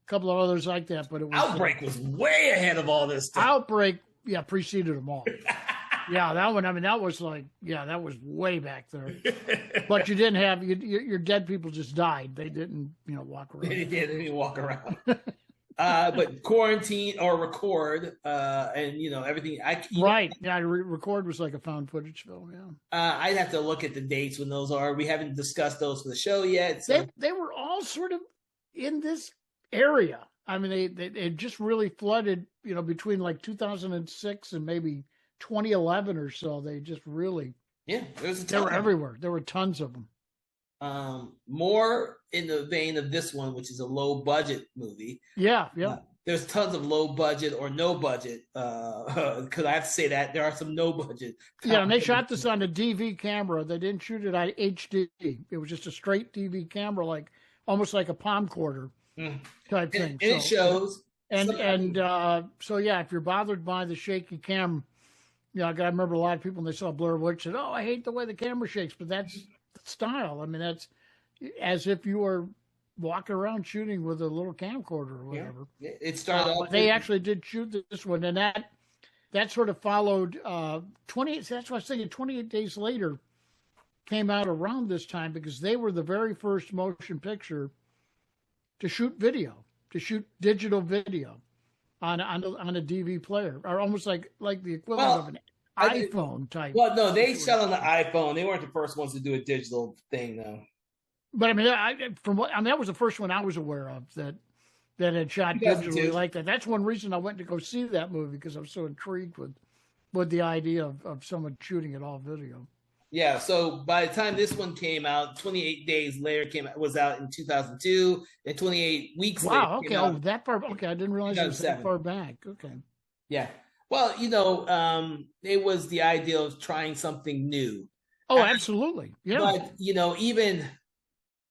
a couple of others like that. But it was Outbreak was way ahead of all this stuff. Outbreak, preceded them all. Yeah, that one. I mean, that was like, that was way back there. But you didn't have your dead people just died. They didn't, walk around. They didn't walk around. But Quarantine or Record, and everything. Right. Yeah, Record was like a found footage film. Yeah. I'd have to look at the dates when those are. We haven't discussed those for the show yet. So. They were all sort of in this area. I mean, they just really flooded. Between like 2006 and maybe 2011 or so. They just really. Yeah, they were everywhere. There were tons of them. More in the vein of this one, which is a low budget movie. Yeah. There's tons of low budget or no budget. Because I have to say that there are some no budget. Yeah, and they shot this on a DV camera. They didn't shoot it on HD. It was just a straight DV camera, almost like a palmcorder type thing. And it shows. So yeah, if you're bothered by the shaky cam, I remember a lot of people when they saw Blair Witch said, "Oh, I hate the way the camera shakes," but that's style. I mean, that's as if you were walking around shooting with a little camcorder or whatever. Yeah. It started off. They actually did shoot this one, and that sort of followed 28. That's why I was thinking 28 Days Later came out around this time because they were the very first motion picture to shoot digital video on a DV player, or almost like the equivalent of an iPhone type. Well, no, they shot on the iPhone. They weren't the first ones to do a digital thing, though. But I mean, that was the first one I was aware of that had shot digitally like that. That's one reason I went to go see that movie, because I was so intrigued with the idea of someone shooting it all video. Yeah, so by the time this one came out, 28 Days Later was out in 2002, and 28 Weeks Later. Wow, okay, that far. Okay, I didn't realize it was that far back. Okay. Yeah. Well, it was the idea of trying something new. Oh, absolutely. Yeah. But, even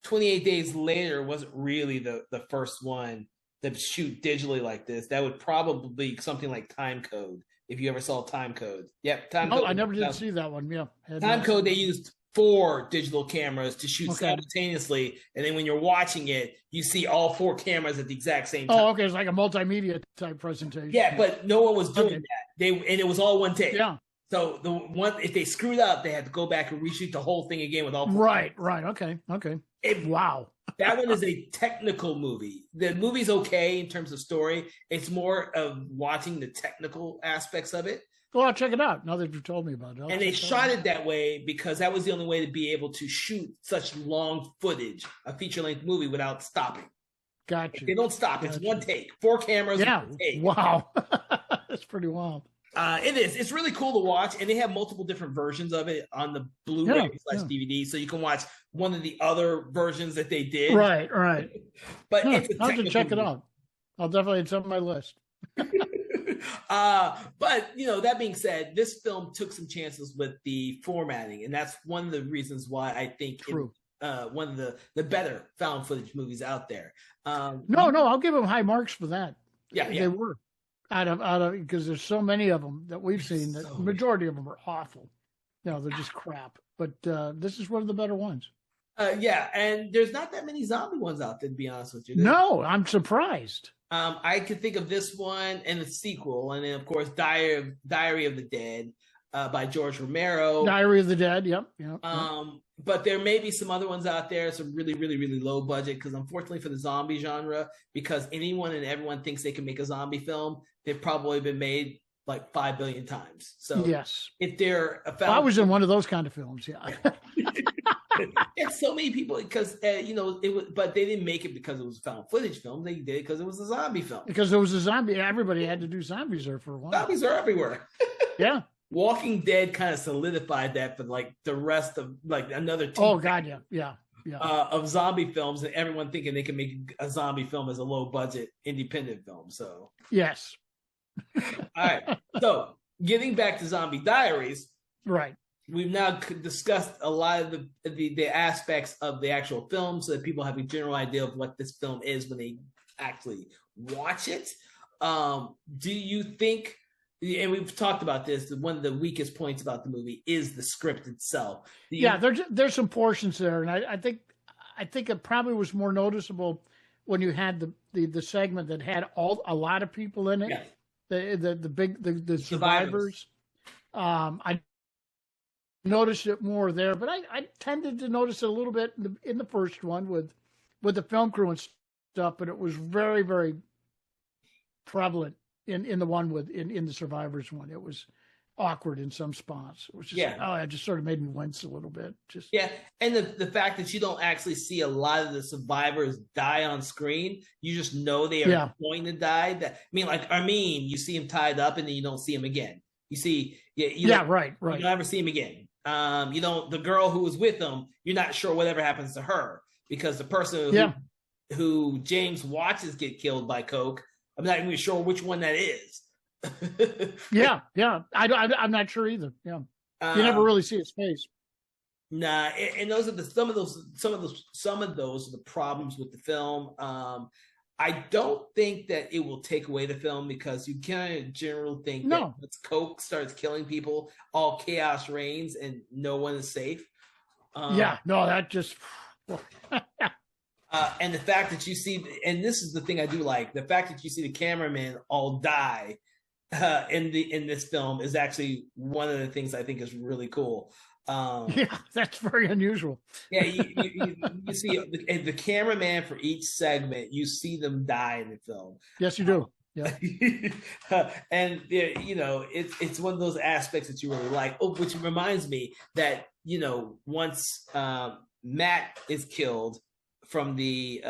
28 Days Later wasn't really the first one to shoot digitally like this. That would probably be something like Time Code. If you ever saw Time Code. Yep. Time Code. I never did see that one. Yeah. Time Code, they used 4 digital cameras to shoot simultaneously. And then when you're watching it, you see all 4 cameras at the exact same time. Oh, okay. It's like a multimedia type presentation. Yeah, but no one was doing that. And it was all one take. Yeah. So if they screwed up, they had to go back and reshoot the whole thing again with all 4 Right. Okay. Wow. That one is a technical movie. The movie's okay in terms of story. It's more of watching the technical aspects of it. Well, I'll check it out now that you've told me about it. And they shot it that way because that was the only way to be able to shoot such long footage, a feature-length movie, without stopping. Gotcha. They don't stop. It's one take. 4 cameras. Yeah. One take. Wow. That's pretty wild. It is. It's really cool to watch, and they have multiple different versions of it on the Blu-ray / DVD, so you can watch one of the other versions that they did. Right. But I'll have to check it out. I'll definitely, it's on my list. But that being said, this film took some chances with the formatting, and that's one of the reasons why I think one of the better found footage movies out there. No, I'll give them high marks for that. Yeah. They were. Out of because there's so many of them that we've seen that the majority of them are awful. They're just crap. But this is one of the better ones. And there's not that many zombie ones out there, to be honest with you. No, I'm surprised. I could think of this one and the sequel, and then of course Diary of the Dead by George Romero. Diary of the Dead. Yep. Yep. But there may be some other ones out there, some really, really, really low budget. Because unfortunately for the zombie genre, because anyone and everyone thinks they can make a zombie film, they've probably been made like 5 billion times. So yes, if they're I was in one of those kind of films. Yeah. And so many people, because it was, but they didn't make it because it was a found footage film. They did it because it was a zombie film. Because it was a zombie. Everybody had to do zombies there for a while. Zombies are everywhere. Yeah. Walking Dead kind of solidified that for like the rest of like another. Oh God, yeah. Of zombie films, and everyone thinking they can make a zombie film as a low budget independent film. So yes. All right. So getting back to Zombie Diaries, right. We've now discussed a lot of the aspects of the actual film so that people have a general idea of what this film is when they actually watch it. Do you think, and we've talked about this, one of the weakest points about the movie is the script itself. There's some portions there, and I think it probably was more noticeable when you had the segment that had a lot of people in it. Yeah. The survivors. I noticed it more there, but I tended to notice it a little bit in the first one with the film crew and stuff, but it was very, very prevalent in the one in the survivors one. It was awkward in some spots. It was just it just sort of made me wince a little bit. And the fact that you don't actually see a lot of the survivors die on screen, you just know they are going to die. Like Armin, you see him tied up and then you don't see him again. You see, right. You don't ever see him again. The girl who was with him, you're not sure whatever happens to her because the person who James watches get killed by coke, I'm not even sure which one that is. yeah. I'm not sure either. Yeah, you never really see his face. Nah, and those are some of those are the problems with the film. I don't think that it will take away the film because you kind of generally think that once coke starts killing people, all chaos reigns and no one is safe. That just. And the fact that you see, and this is the thing I do like, the fact that you see the cameramen all die in this film is actually one of the things I think is really cool. That's very unusual. Yeah, you see the cameraman for each segment, you see them die in the film. Yes, you do. Yeah. And it's one of those aspects that you really like. Oh, which reminds me that once Matt is killed from the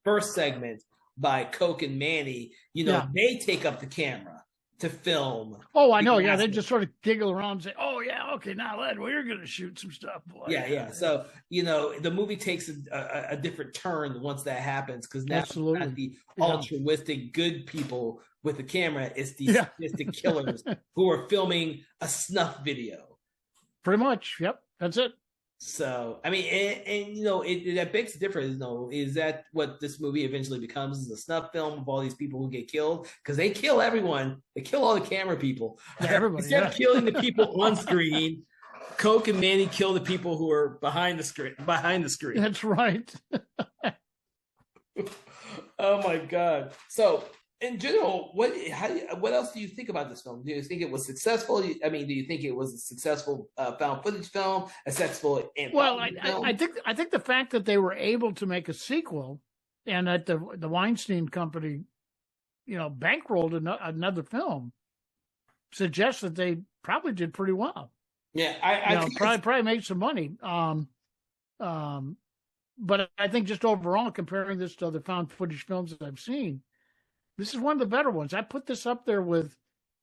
first segment by Coke and Manny, they take up the camera to film. Oh, I know. Yeah, they just sort of giggle around and say, "Oh, yeah, okay, now, lad, we're going to shoot some stuff." Boy. Yeah. So the movie takes a different turn once that happens because now it's not the altruistic good people with the camera; it's the sadistic killers who are filming a snuff video. Pretty much. Yep, that's it. So, I mean, that begs the difference. Is that what this movie eventually becomes? Is a snuff film of all these people who get killed? Because they kill everyone. They kill all the camera people. Everybody, instead of killing the people on screen, Coke and Manny kill the people who are behind the screen. That's right. Oh my God! So, in general, what else do you think about this film? Do you think it was successful? Do you think it was a successful found footage film? A successful film? I think the fact that they were able to make a sequel, and that the Weinstein Company, bankrolled another film, suggests that they probably did pretty well. Yeah, I probably made some money. But I think just overall, comparing this to other found footage films that I've seen, this is one of the better ones. I put this up there with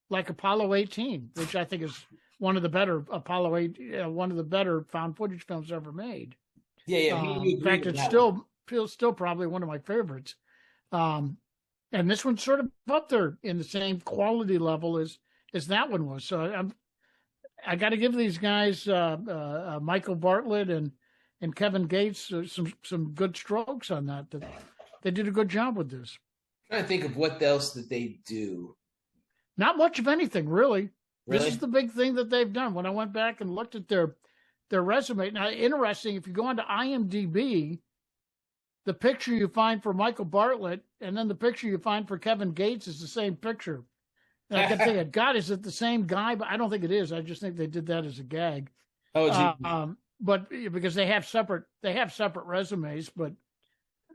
like Apollo 18, which I think is one of the better one of the better found footage films ever made. Yeah. In fact, it's still probably one of my favorites. And this one's sort of up there in the same quality level as that one was. So I got to give these guys Michael Bartlett and Kevin Gates some good strokes on that. That they did a good job with this. I'm trying to think of what else did they do. Not much of anything, really. This is the big thing that they've done. When I went back and looked at their resume, now interesting, if you go onto IMDb, the picture you find for Michael Bartlett and then the picture you find for Kevin Gates is the same picture. And I kept thinking, God, is it the same guy? But I don't think it is. I just think they did that as a gag. Oh, geez. But because they have separate resumes, but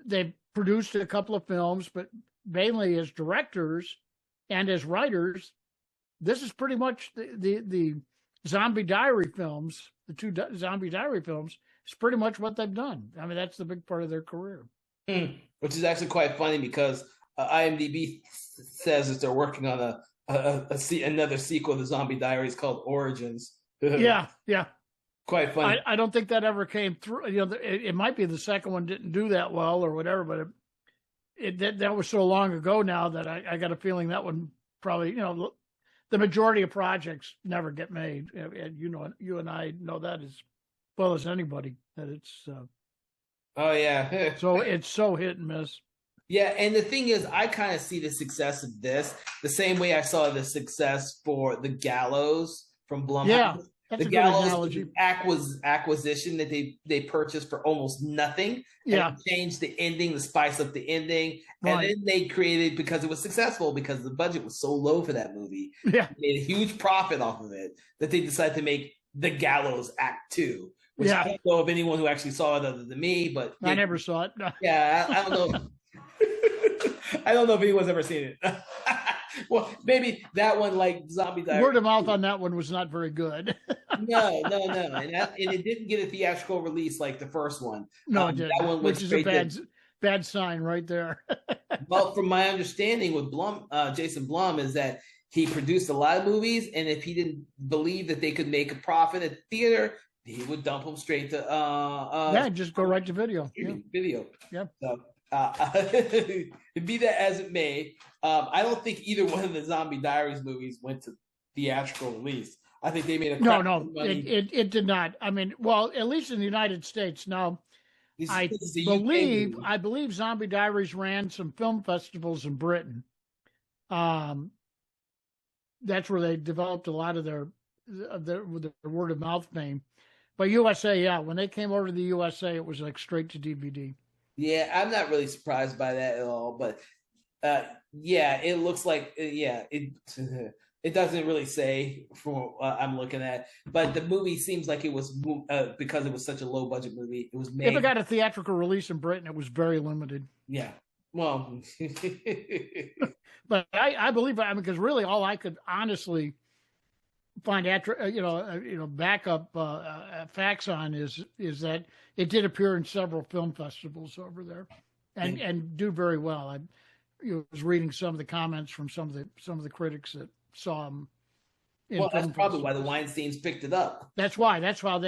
they produced a couple of films, but mainly as directors and as writers. This is pretty much the Zombie Diary films, the two Zombie Diary films. It's pretty much what they've done. I mean, that's the big part of their career. Which is actually quite funny because IMDb says that they're working on another sequel to Zombie Diaries called Origins. Yeah. Quite funny. I don't think that ever came through. You know, it might be the second one didn't do that well or whatever, but that was so long ago now that I got a feeling that one probably, the majority of projects never get made. And you and I know that as well as anybody, that it's oh yeah. So it's so hit and miss. Yeah, and the thing is, I kind of see the success of this the same way I saw the success for The Gallows from Blumhouse. Yeah, that's The a Gallows good analogy. Acquisition that they purchased for almost nothing. Yeah, and changed the ending, to spice up the ending, right. And then they created, because it was successful, because the budget was so low for that movie. Yeah, they made a huge profit off of it that they decided to make The Gallows Act 2. Which I don't know of anyone who actually saw it other than me, but I never saw it. Yeah, I don't know. I don't know if anyone's ever seen it. Well, maybe that one, like Zombie Diaries. Word of mouth on that one was not very good. No, and it didn't get a theatrical release like the first one. No, it didn't. That one which is a bad sign right there. Well, from my understanding with Jason Blum, is that he produced a lot of movies, and if he didn't believe that they could make a profit at the theater, he would dump them straight to just go right to video. Video. Yeah. So, be that as it may, I don't think either one of the Zombie Diaries movies went to theatrical release. I think they made a money. It did not. I mean, well, at least in the United States. Now, I believe Zombie Diaries ran some film festivals in Britain. That's where they developed a lot of their word of mouth fame. But USA, when they came over to the USA, it was like straight to DVD. Yeah, I'm not really surprised by that at all. But it looks like it doesn't really say from what I'm looking at. But the movie seems like it was because it was such a low budget movie. It was made. If it got a theatrical release in Britain, it was very limited. Yeah. Well, but I believe, because really all I could honestly find backup facts on is that it did appear in several film festivals over there, and do very well. I was reading some of the comments from some of the critics that saw them. That's probably why the Weinsteins picked it up. That's why. That's how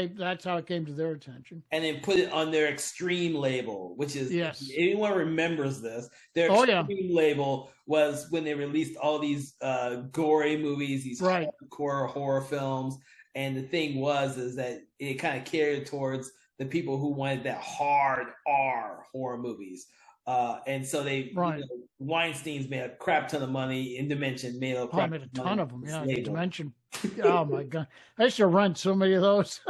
it came to their attention. And then put it on their Extreme label, which is, yes. If anyone remembers this, their Extreme label was when they released all these gory movies, these hardcore horror films. And the thing is that it kind of catered towards the people who wanted that hard R horror movies. And so Weinstein's made a crap ton of money. In Dimension made a ton of them. Yeah, Dimension. Oh my God, I used to run so many of those.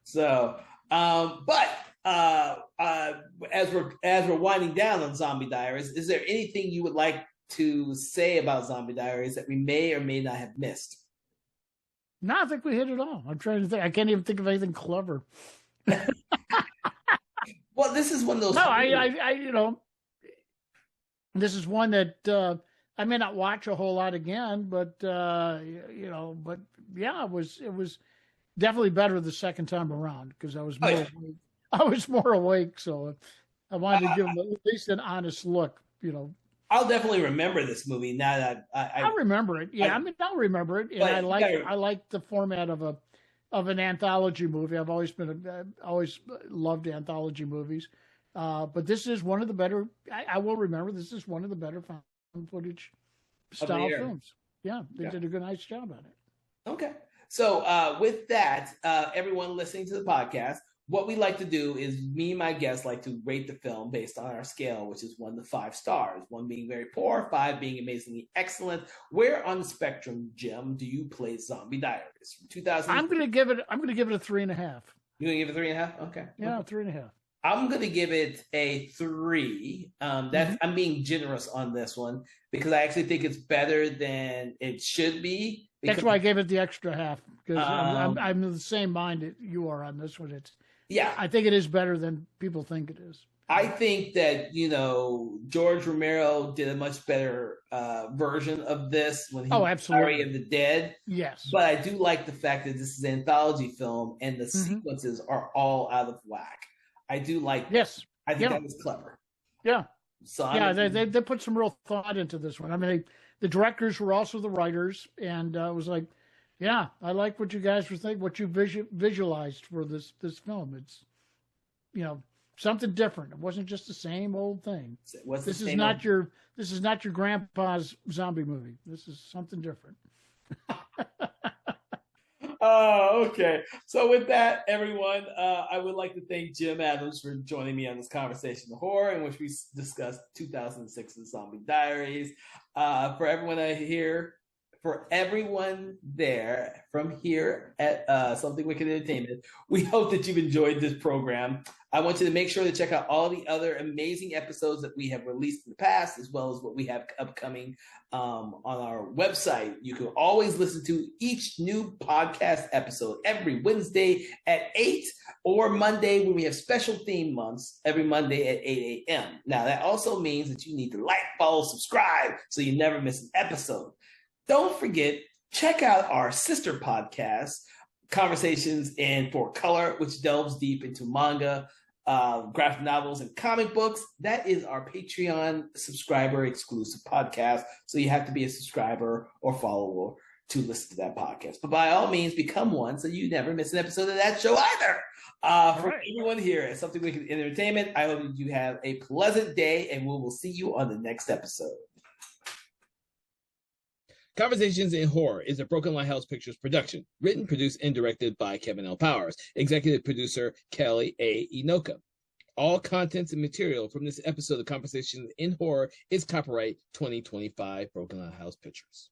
So, but as we're winding down on Zombie Diaries, is there anything you would like to say about Zombie Diaries that we may or may not have missed? No, I think we hit it all. I'm trying to think. I can't even think of anything clever. Well, this is one of those. No, this is one that I may not watch a whole lot again, but it was definitely better the second time around because I was more awake. I was more awake, so I wanted to give them at least an honest look. I'll definitely remember this movie now that I remember it. Yeah, I'll remember it, and I like the format of an anthology movie. I've always always loved anthology movies, but this is one of the better. I will remember this is one of the better found footage style films. Yeah, they did a nice job on it. Okay, so with that, everyone listening to the podcast, what we like to do is me and my guests like to rate the film based on our scale, which is 1 to 5 stars. 1 being very poor, 5 being amazingly excellent. Where on the spectrum, Jim, do you place Zombie Diaries from 2000? I'm gonna give it a 3.5. You're gonna give it 3.5? Okay. Yeah, 3.5. I'm gonna give it a 3. That's I'm being generous on this one because I actually think it's better than it should be. That's Because why I gave it the extra half because um, I'm of the same mind that you are on this one. yeah, I think it is better than people think it is. I think that George Romero did a much better version of this when he Oh, was Diary absolutely. of the Dead. Yes. But I do like the fact that this is an anthology film and the Hmm. sequences are all out of whack. I do like that. Yes. I think Yeah. that was clever. Yeah. So I'm Yeah. gonna, They put some real thought into this one. I mean, the directors were also the writers, and it was like, yeah, I like what you guys were thinking, what you visualized for this film. It's you know something different. It wasn't just the same old thing. what's the This is same old? not your grandpa's zombie movie. This is something different. Oh, okay. So with that, everyone, I would like to thank Jim Adams for joining me on this conversation of horror in which we discussed 2006's Zombie Diaries. For everyone here, for everyone there from here at Something Wicked Entertainment, we hope that you've enjoyed this program. I want you to make sure to check out all the other amazing episodes that we have released in the past, as well as what we have upcoming on our website. You can always listen to each new podcast episode every Wednesday at 8 or Monday when we have special theme months every Monday at 8 a.m. Now, that also means that you need to like, follow, subscribe so you never miss an episode. Don't forget, check out our sister podcast, Conversations in For Color, which delves deep into manga, graphic novels, and comic books. That is our Patreon subscriber exclusive podcast. So you have to be a subscriber or follower to listen to that podcast. But by all means, become one so you never miss an episode of that show either. For everyone here at Something Wicked Entertainment, I hope you have a pleasant day, and we will see you on the next episode. Conversations in Horror is a Broken Lighthouse Pictures production, written, produced, and directed by Kevin L. Powers, executive producer Kelly A. Inoka. All contents and material from this episode of Conversations in Horror is copyright 2025 Broken Lighthouse Pictures.